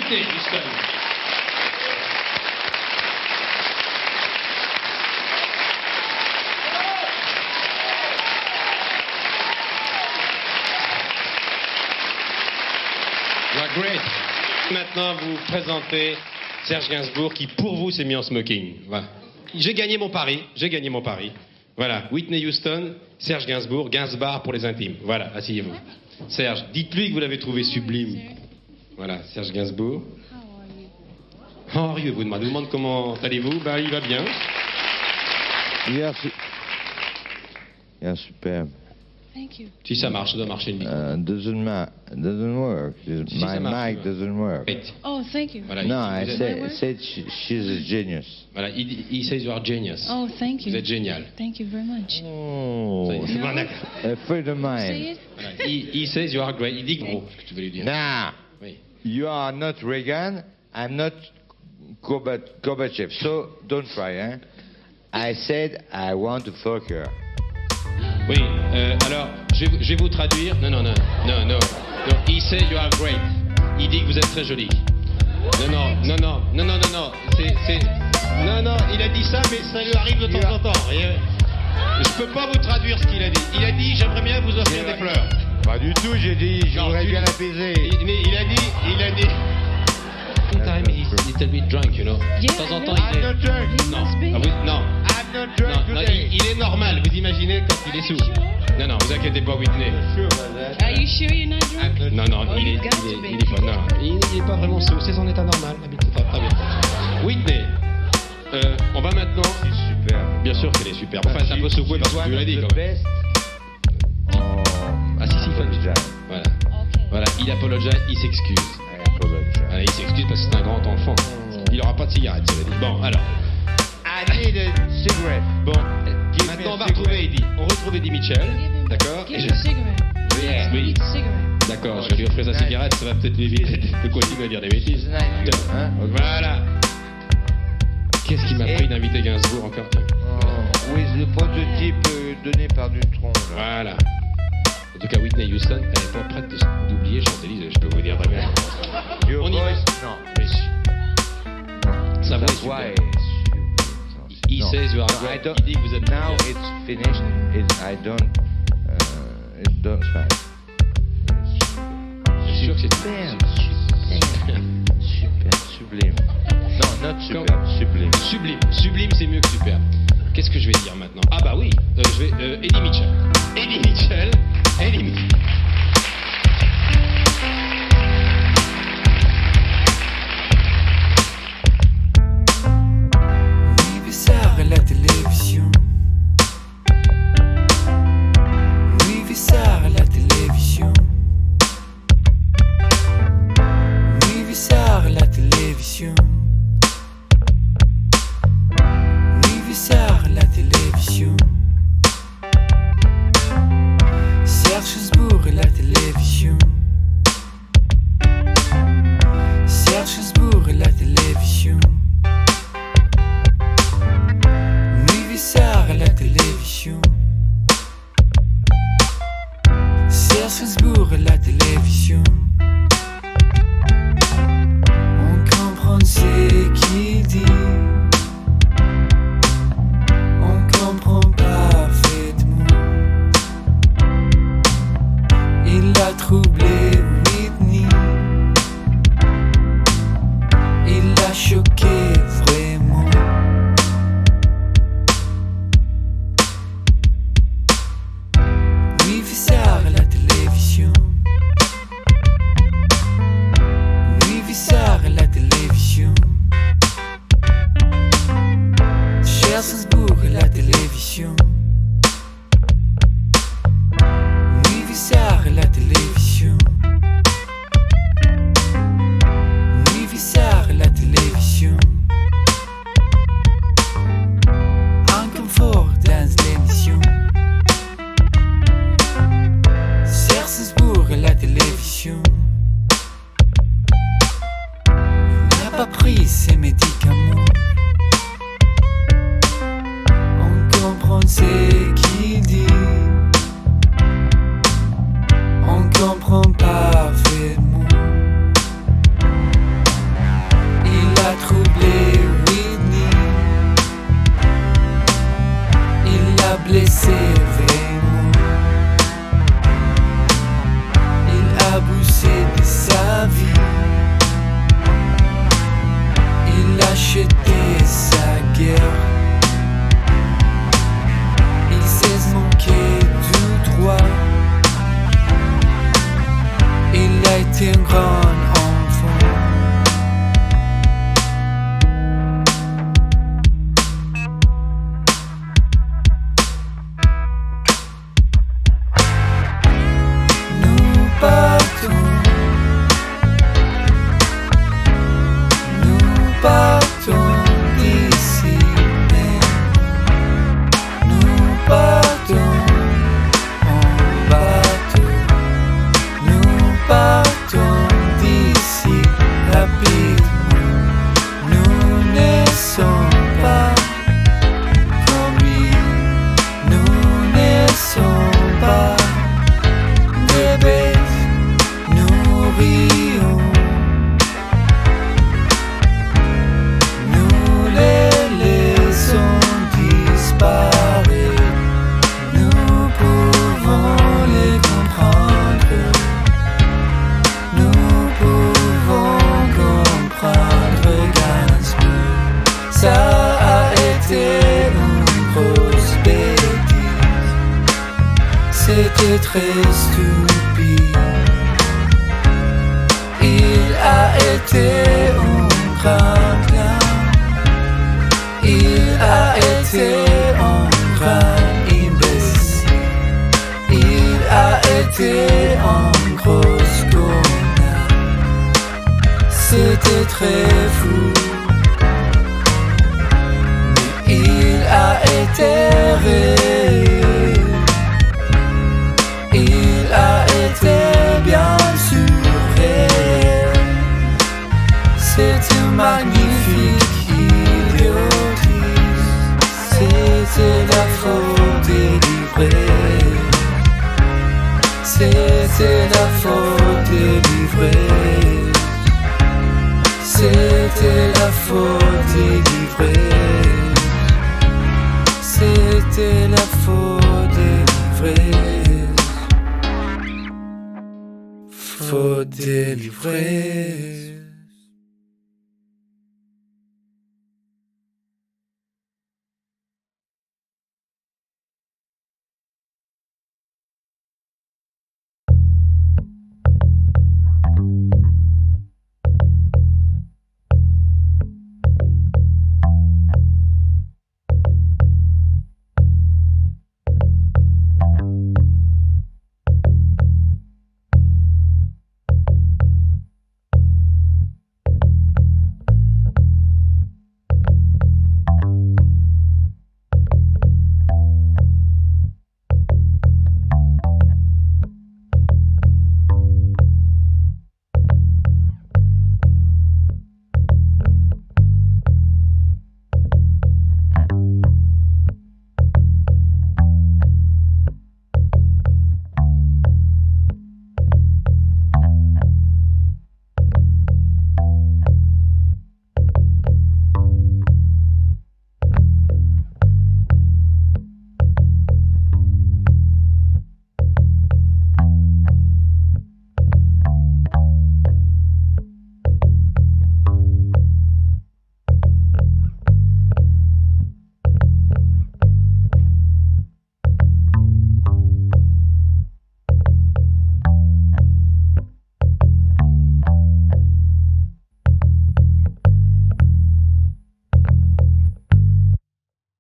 Whitney Houston. You are great. Maintenant, vous présentez Serge Gainsbourg qui, pour vous, s'est mis en smoking. Voilà. J'ai gagné mon pari. Voilà, Whitney Houston, Serge Gainsbourg, Gainsbar pour les intimes. Voilà, asseyez-vous. Serge, dites-lui que vous l'avez trouvé sublime. Voilà, Serge Gainsbourg. How are you? Vous demande comment allez-vous? Ben, il va bien. Superbe. Thank you. Si ça marche, ça doit marcher le micro. Doesn't work. My mic doesn't work. Wait. Oh, thank you. Voilà, No, I said she's a genius. Voilà, il says you are genius. Oh, thank you. Vous êtes génial. Thank you very much. Oh, C'est bon, d'accord. a friend of Say mine. it. Voilà, he says you are great. Il dit gros, ce que tu veux lui dire. Nah, Oui. you are not Reagan. I'm not Gorbachev. So don't try, hein? I said I want to fuck her. Oui, alors, je vais vous traduire. Non. He says you are great. Il dit que vous êtes très jolie. Non. Non, il a dit ça, mais ça lui arrive de temps en temps. Et, je peux pas vous traduire ce qu'il a dit. Il a dit, j'aimerais bien vous offrir des fleurs. Pas du tout, j'ai dit, je voudrais bien l'apaiser. Mais il a dit. Sometimes he's a little bit drunk, you know. Yeah, De temps en I temps, know. il est. I'm not drunk. Non. must be. Ah, non. I'm not drunk Non, today. il est normal, vous imaginez, quand il est sous. Non, vous inquiétez pas, Whitney. Sure about that. Are you sure you're not drunk? Non, Oh, il you've got to be. est pas, non, il est pas vraiment sous, c'est son état normal, c'est très bien. Whitney, on va maintenant, C'est super. bien sûr qu'elle est superbe, enfin c'est un peu secoué parce que tu l'as dit quand même. Ah si, il faut le dire. Voilà, Okay. voilà, il apologize, il s'excuse. Voilà, il s'excuse parce que c'est un grand enfant. Il aura pas de cigarette, cela dit. Bon, alors, I need a cigarette. bon, maintenant on va retrouver Eddie. On retrouve Eddie Mitchell, d'accord? Give him a cigarette. Yeah. Oui. Eat a cigarette. D'accord, je vais lui offrir sa cigarette, ça va peut-être lui éviter de continuer à dire des bêtises. It's nice, hein? Voilà. Qu'est-ce qui m'a pris d'inviter Gainsbourg encore? Tiens. Oui, le prototype donné par Dutronc. Voilà. En tout cas, Whitney Houston, elle n'est pas prête d'oublier Champs-Élysées, je peux vous dire très bien. Your On y va. voice, non. Mais sa voix est Sa voix superbe. est He non. says you are No, I great. don't- Il dit que vous êtes Now bien. it's finished. It don't smile. Je suis sûr que c'est Super, sublime. Non, not super, sublime. sublime. Sublime, c'est mieux que superbe. Qu'est-ce que je vais dire maintenant? Ah bah oui, je vais... Eddie Mitchell. Eddie Mitchell. Anniversaire à la télévision. Anniversaire à la télévision. Anniversaire à la télévision. Anniversaire à la télévision. Serge Gainsbourg à la télévision. Serge Gainsbourg à la télévision. Anniversaire à la télévision. Serge Gainsbourg à la télévision. On comprend ce qu'il dit. On comprend parfaitement. Il a troublé Whitney. Il a choqué vraiment. Anniversaire à la télévision. Anniversaire à la télévision. Serge Gainsbourg à la télévision. Anniversaire à la télévision. C'était un grand enfant. Nous partons d'ici même. Nous partons en bateau. Nous partons d'ici rapidement. Nous ne sommes pas comme lui. Nous ne sommes pas des bêtes. Nous rions. Nous les laissons disparaître. Nous pouvons les comprendre. Nous pouvons comprendre Gainsbourg. Ça a été une grosse bêtise. C'était très stupide. Il a été un grand gars. Il a été un grand imbécile. Il a été un gros connard. C'était très fou. Mais il a été réel. Il a été bien sûr réel. C'était magnifique idiotisme. C'était la faute des livrets. C'était la faute des livrets. C'était la faute des livrets. C'était la faute des livrets. Faute des livrets.